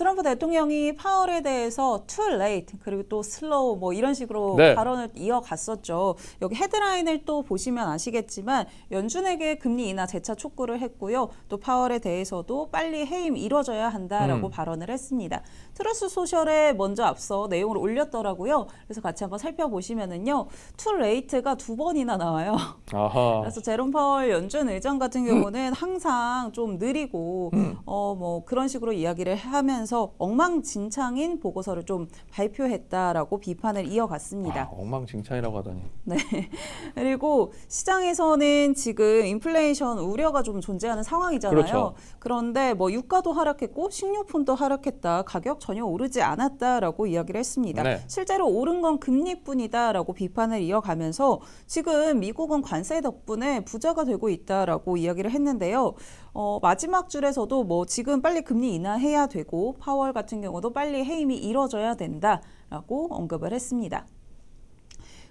트럼프 대통령이 파월에 대해서 too late 그리고 또 slow 뭐 이런 식으로 네. 발언을 이어갔었죠. 여기 헤드라인을 또 보시면 아시겠지만 연준에게 금리 인하 재차 촉구를 했고요. 또 파월에 대해서도 빨리 해임 이뤄져야 한다라고 발언을 했습니다. 트루스 소셜에 먼저 앞서 내용을 올렸더라고요. 그래서 같이 한번 살펴보시면은요. too late가 2번이나 나와요. 아하. 그래서 제롬 파월 연준 의장 같은 경우는 항상 좀 느리고 뭐 그런 식으로 이야기를 하면서 엉망진창인 보고서를 좀 발표했다라고 비판을 이어갔습니다. 엉망진창이라고 하다니. 네. 그리고 시장에서는 지금 인플레이션 우려가 좀 존재하는 상황이잖아요. 그렇죠. 그런데 뭐 유가도 하락했고 식료품도 하락했다. 가격 전혀 오르지 않았다라고 이야기를 했습니다. 네. 실제로 오른 건 금리뿐이다라고 비판을 이어가면서 지금 미국은 관세 덕분에 부자가 되고 있다라고 이야기를 했는데요. 마지막 줄에서도 뭐 지금 빨리 금리 인하해야 되고 파월 같은 경우도 빨리 해임이 이뤄져야 된다라고 언급을 했습니다.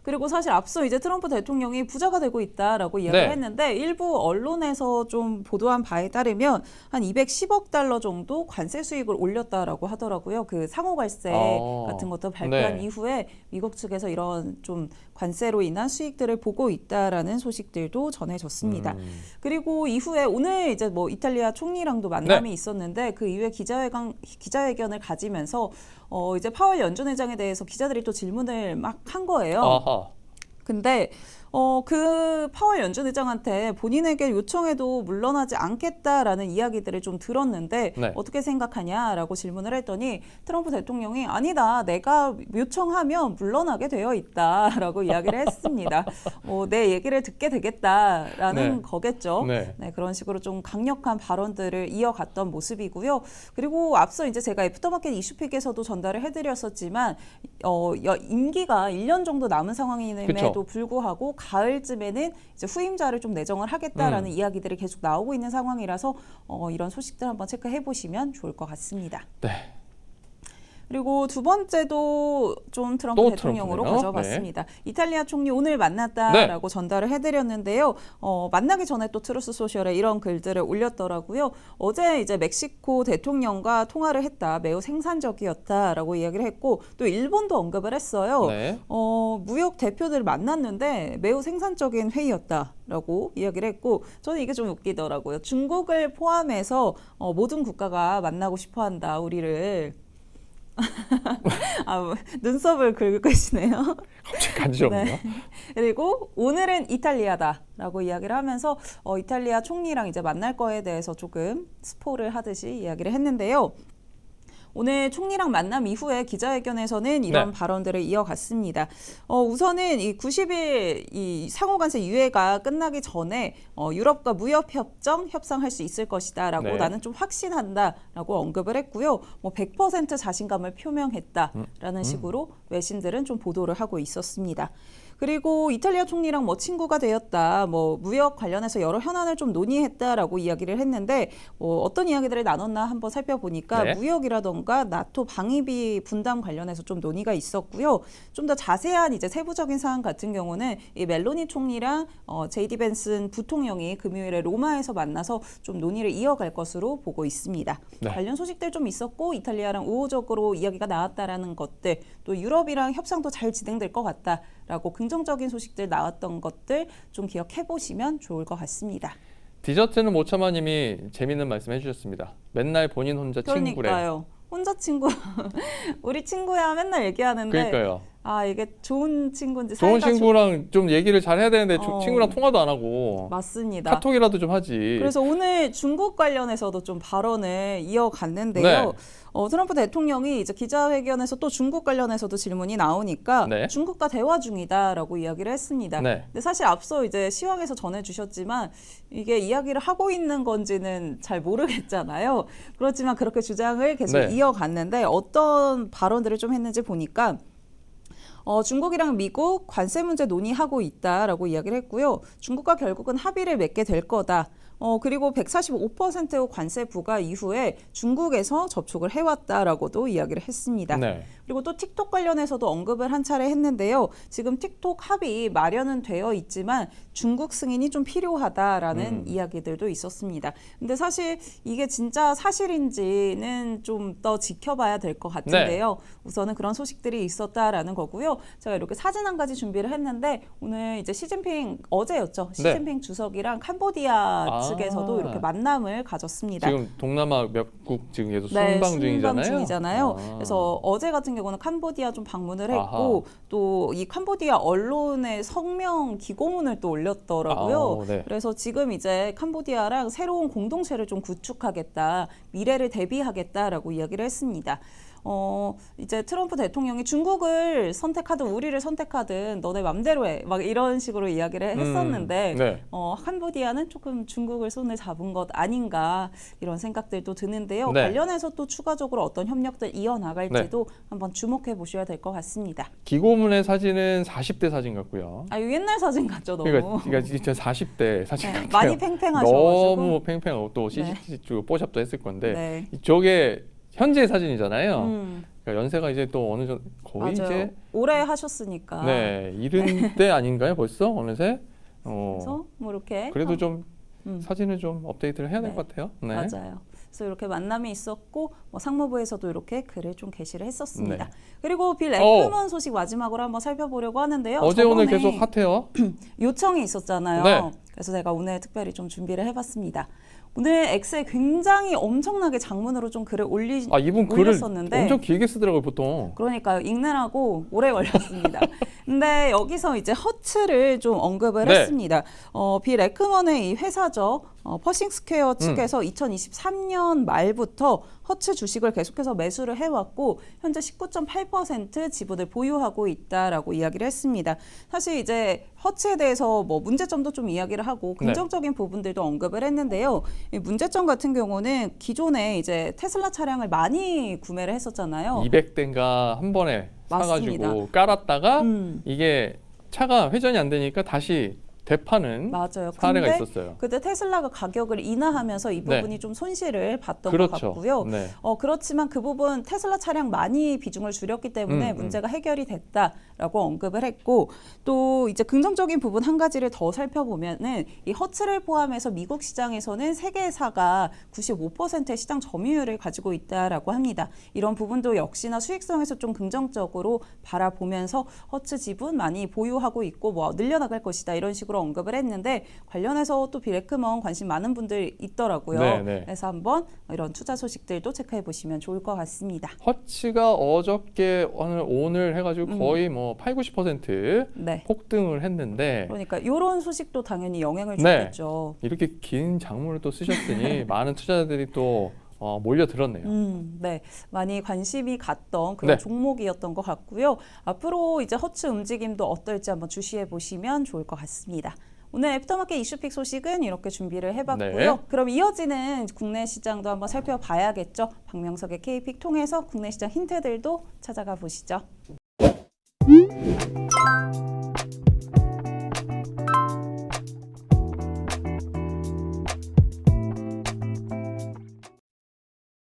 그리고 사실 앞서 이제 트럼프 대통령이 부자가 되고 있다라고 이야기를 네. 했는데 일부 언론에서 좀 보도한 바에 따르면 한 210억 달러 정도 관세 수익을 올렸다라고 하더라고요. 그 상호관세 같은 것도 발표한 네. 이후에 미국 측에서 이런 좀 관세로 인한 수익들을 보고 있다라는 소식들도 전해졌습니다. 그리고 이후에 오늘 이제 뭐 이탈리아 총리랑도 만남이 있었는데 그 이후에 기자회견을 가지면서 이제 파월 연준 의장에 대해서 기자들이 또 질문을 막 한 거예요. 아하. 근데 그 파월 연준 의장한테 본인에게 요청해도 물러나지 않겠다라는 이야기들을 좀 들었는데 네. 어떻게 생각하냐라고 질문을 했더니 트럼프 대통령이 아니다, 내가 요청하면 물러나게 되어 있다라고 이야기를 했습니다. 내 얘기를 듣게 되겠다라는 네. 거겠죠. 네. 네, 그런 식으로 좀 강력한 발언들을 이어갔던 모습이고요. 그리고 앞서 이제 제가 애프터마켓 이슈픽에서도 전달을 해드렸었지만 임기가 1년 정도 남은 상황임에도 그쵸. 불구하고 가을쯤에는 이제 후임자를 좀 내정을 하겠다라는 이야기들이 계속 나오고 있는 상황이라서 이런 소식들 한번 체크해 보시면 좋을 것 같습니다. 네. 그리고 두 번째도 좀 트럼프 또 대통령으로 트럼프네요. 가져봤습니다. 이탈리아 총리 오늘 만났다라고 전달을 해드렸는데요. 만나기 전에 또 트루스 소셜에 이런 글들을 올렸더라고요. 어제 이제 멕시코 대통령과 통화를 했다. 매우 생산적이었다라고 이야기를 했고 또 일본도 언급을 했어요. 네. 무역 대표들을 만났는데 매우 생산적인 회의였다라고 이야기를 했고 저는 이게 좀 웃기더라고요. 중국을 포함해서 모든 국가가 만나고 싶어한다. 우리를. 눈썹을 긁고 계시네요. 갑자기 간지럽네요. 네. 그리고 오늘은 이탈리아다라고 이야기를 하면서 이탈리아 총리랑 이제 만날 거에 대해서 조금 스포를 하듯이 이야기를 했는데요. 오늘 총리랑 만남 이후에 기자회견에서는 이런 발언들을 이어갔습니다. 우선은 이 90일 이 상호관세 유예가 끝나기 전에 유럽과 무역협정 협상할 수 있을 것이다라고 나는 좀 확신한다라고 언급을 했고요. 100% 자신감을 표명했다라는 식으로 외신들은 좀 보도를 하고 있었습니다. 그리고 이탈리아 총리랑 친구가 되었다, 무역 관련해서 여러 현안을 좀 논의했다라고 이야기를 했는데 어떤 이야기들을 나눴나 한번 살펴보니까 무역이라던가 나토 방위비 분담 관련해서 좀 논의가 있었고요. 좀 더 자세한 이제 세부적인 사안 같은 경우는 이 멜로니 총리랑 제이디 벤슨 부통령이 금요일에 로마에서 만나서 좀 논의를 이어갈 것으로 보고 있습니다. 네. 관련 소식들 좀 있었고 이탈리아랑 우호적으로 이야기가 나왔다라는 것들, 또 유럽이랑 협상도 잘 진행될 것 같다라고 긍정적인 소식들 나왔던 것들 좀 기억해 보시면 좋을 것 같습니다. 디저트는 모차마님이 재밌는 말씀 해주셨습니다. 맨날 본인 혼자 친구래. 그러니까요. 혼자 친구. 우리 친구야 맨날 얘기하는데 그러니까요. 이게 좋은 친구인지 좋은 사이가 친구랑 좀 얘기를 잘 해야 되는데 친구랑 통화도 안 하고 맞습니다. 카톡이라도 좀 하지. 그래서 오늘 중국 관련해서도 좀 발언을 이어갔는데요. 트럼프 대통령이 이제 기자회견에서 또 중국 관련해서도 질문이 나오니까 중국과 대화 중이다라고 이야기를 했습니다. 근데 사실 앞서 이제 시황에서 전해주셨지만 이게 이야기를 하고 있는 건지는 잘 모르겠잖아요. 그렇지만 그렇게 주장을 계속 이어갔는데 어떤 발언들을 좀 했는지 보니까 중국이랑 미국 관세 문제 논의하고 있다라고 이야기를 했고요. 중국과 결국은 합의를 맺게 될 거다. 그리고 145% 관세 부과 이후에 중국에서 접촉을 해왔다라고도 이야기를 했습니다. 네. 그리고 또 틱톡 관련해서도 언급을 한 차례 했는데요. 지금 틱톡 합의 마련은 되어 있지만 중국 승인이 좀 필요하다라는 이야기들도 있었습니다. 근데 사실 이게 진짜 사실인지는 좀 더 지켜봐야 될 것 같은데요. 우선은 그런 소식들이 있었다라는 거고요. 제가 이렇게 사진 한 가지 준비를 했는데 오늘 이제 시진핑 어제였죠. 시진핑 주석이랑 캄보디아 측에서도 이렇게 만남을 가졌습니다. 지금 동남아 몇 국 지금 계속 네, 순방 중이잖아요. 중이잖아요. 그래서 어제 같은 경우는 캄보디아 좀 방문을 했고 또 이 캄보디아 언론의 성명 기고문을 또 올렸더라고요. 네. 그래서 지금 이제 캄보디아랑 새로운 공동체를 좀 구축하겠다, 미래를 대비하겠다라고 이야기를 했습니다. 이제 트럼프 대통령이 중국을 선택하든 우리를 선택하든 너네 맘대로 해. 막 이런 식으로 이야기를 했었는데 네. 캄보디아는 조금 중국을 손에 잡은 것 아닌가 이런 생각들도 드는데요. 네. 관련해서 또 추가적으로 어떤 협력들 이어나갈지도 한번 주목해 보셔야 될 것 같습니다. 기고문의 사진은 40대 사진 같고요. 아, 이거 옛날 사진 같죠, 너무. 그러니까 진짜 40대 사진 같아요. 많이 팽팽하셔가지고. 너무 팽팽하고 또 CCTV 쪽 뽀샵도 했을 건데 네. 이쪽에 현재 사진이잖아요. 그러니까 연세가 이제 또 어느 정도 거의 맞아요. 이제 오래 하셨으니까. 네 70대 아닌가요 벌써 어느새? 그래서 뭐 이렇게 그래도 좀 사진을 좀 업데이트를 해야 될 것 같아요. 네. 맞아요. 그래서 이렇게 만남이 있었고 상무부에서도 이렇게 글을 좀 게시를 했었습니다. 네. 그리고 빌 에크먼 소식 마지막으로 한번 살펴보려고 하는데요. 어제 오늘 저번에 계속 핫해요. 요청이 있었잖아요. 네. 그래서 제가 오늘 특별히 좀 준비를 해봤습니다. 오늘 X에 굉장히 엄청나게 장문으로 좀 글을 이분 글을 올렸었는데 엄청 길게 쓰더라고요 보통. 그러니까요. 읽느라고 오래 걸렸습니다. 근데 여기서 이제 허츠를 좀 언급을 네. 했습니다. 빌 에크먼의 이 회사죠. 퍼싱 스퀘어 측에서 2023년 말부터 허츠 주식을 계속해서 매수를 해왔고 현재 19.8% 지분을 보유하고 있다라고 이야기를 했습니다. 사실 이제 허츠에 대해서 뭐 문제점도 좀 이야기를 하고 긍정적인 부분들도 언급을 했는데요. 이 문제점 같은 경우는 기존에 이제 테슬라 차량을 많이 구매를 했었잖아요. 200대인가 한 번에 맞습니다. 사가지고 깔았다가 이게 차가 회전이 안 되니까 다시 되파는 맞아요. 사례가 근데 있었어요. 그때 테슬라가 가격을 인하하면서 이 부분이 네. 좀 손실을 봤던 그렇죠. 것 같고요. 네. 그렇지만 그 부분 테슬라 차량 많이 비중을 줄였기 때문에 문제가 해결이 됐다라고 언급을 했고 또 이제 긍정적인 부분 한 가지를 더 살펴보면은 이 허츠를 포함해서 미국 시장에서는 세계사가 95%의 시장 점유율을 가지고 있다라고 합니다. 이런 부분도 역시나 수익성에서 좀 긍정적으로 바라보면서 허츠 지분 많이 보유하고 있고 뭐 늘려나갈 것이다 이런 식으로 언급을 했는데 관련해서 또 빌 에크먼 관심 많은 분들 있더라고요. 네. 그래서 한번 이런 투자 소식들도 체크해 보시면 좋을 것 같습니다. 허츠가 어저께 오늘 해가지고 거의 뭐 80-90% 네. 폭등을 했는데 그러니까 이런 소식도 당연히 영향을 네. 주겠죠. 이렇게 긴 장문을 또 쓰셨으니 많은 투자자들이 또 몰려들었네요. 네, 많이 관심이 갔던 그런 종목이었던 것 같고요. 앞으로 이제 허츠 움직임도 어떨지 한번 주시해 보시면 좋을 것 같습니다. 오늘 애프터마켓 이슈픽 소식은 이렇게 준비를 해봤고요. 네. 그럼 이어지는 국내 시장도 한번 살펴봐야겠죠. 박명석의 K픽 통해서 국내 시장 힌트들도 찾아가 보시죠.